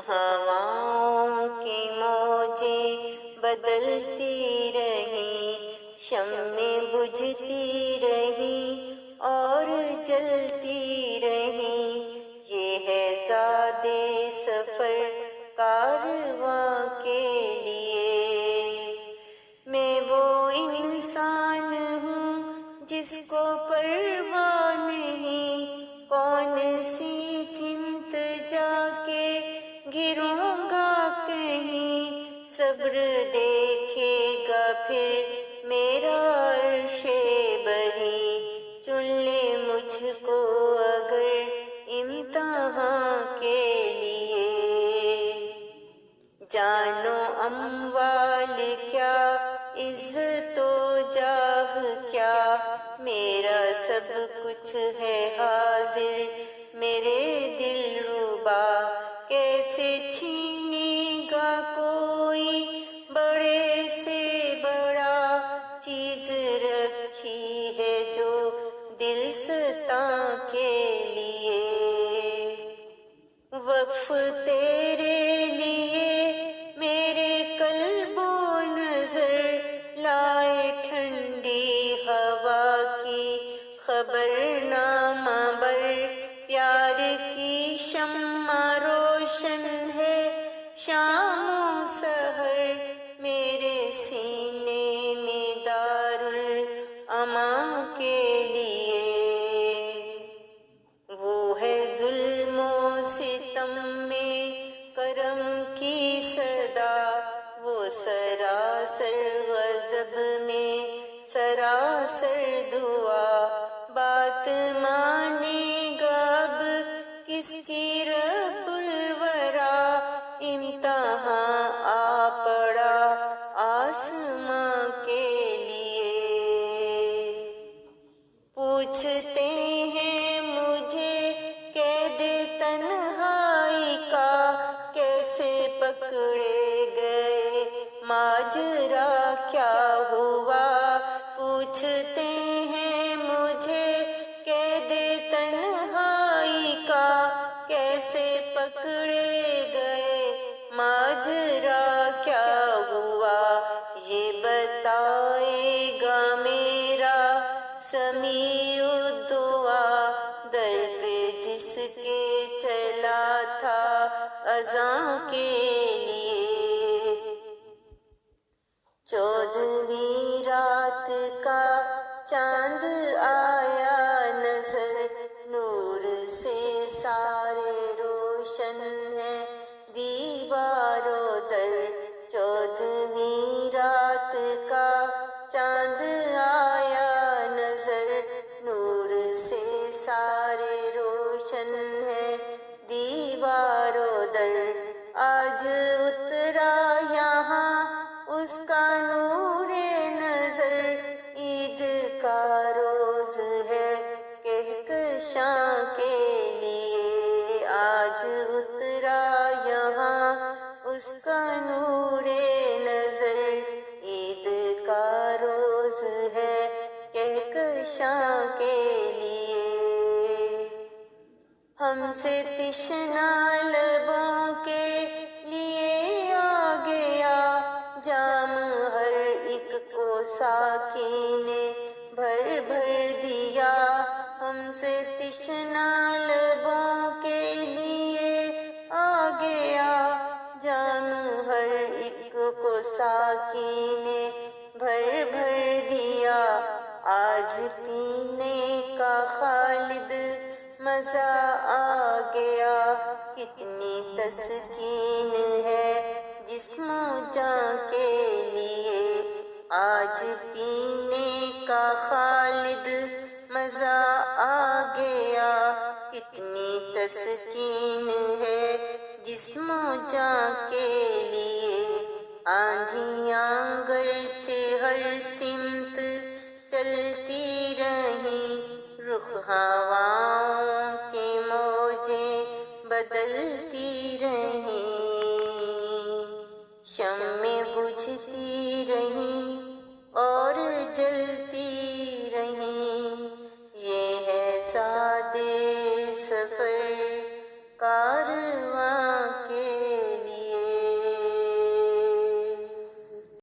ہواؤں کی موجیں بدلتی رہیں، شمعیں بجھتی رہیں اور جلتی رہیں۔ یہ ہے زاد سفر کارواں کے لیے۔ میں وہ انسان ہوں جس کو پرواہ نہیں، کون سی سمت جا کے گروں گا کہیں۔ صبر دیکھے گا پھر میرا عرش بری، چن لے مجھ کو اگر امتحان کے لیے۔ جانو اموال کیا، عزت و جاہ کیا، میرا سب کچھ ہے حاضر میرے دلربا۔ کیسے چھینے گا کوئی بڑے سے بڑا، چیز رکھی ہے جو دل ستاں کے لیے۔ وقف تیرے لیے میرے قلب و نظر، لائے ٹھنڈی ہوا کی خبر نامہ بر۔ پیار کی شمع روشن ہے شام و سحر، میرے سینے میں دارالامان کے لیے۔ وہ ہے ظلم و ستم میں کرم کی صدا، وہ سراسر غضب میں سراسر دعا۔ بات مانے گا اب کس کی رب الورا، امتحان آ پڑا آسماں کے لیے۔ پوچھتے ہیں مجھے قید تنہائی کا، کیسے پکڑے گئے ماجرا کیا ہوا۔ پوچھتے ہیں مجھے قید تنہائی کا، کیسے پکڑے گئے ماجرا کیا ہوا۔ یہ بتائے گا میرا سمیع الدعا، در پہ جس کے چلا تھا اذاں کے لیے۔ 14ویں رات کا چاند آیا نظر، نور سے سارے روشن ہے دیوار و در۔ 14ویں رات کا چاند آیا نظر، نور سے سارے روشن ہے دیوار و در۔ آج اترا یہاں اس کا نور نظر، عید کا روز ہے کہکشاں کے لیے۔ آج اترا یہاں اس کا نور نظر، عید کا روز ہے کہکشاں کے لیے۔ ہم سے تشنا لبوں کے لیے آ گیا، جام ہر ایک کو ساقی نے بھر بھر دیا۔ ہم سے تشنا لبوں کے لیے آ گیا، جام ہر ایک کو ساقی نے بھر بھر دیا۔ آج پینے کا خالد مزہ آ گیا، کتنی تسکین ہے جسم و جاں کے لیے۔ آج پینے کا خالد مزہ آ گیا، کتنی تسکین ہے جسم و جاں کے لیے۔ آندھیاں گرچہ ہر سمت چلتی رہیں، رخ ہواؤں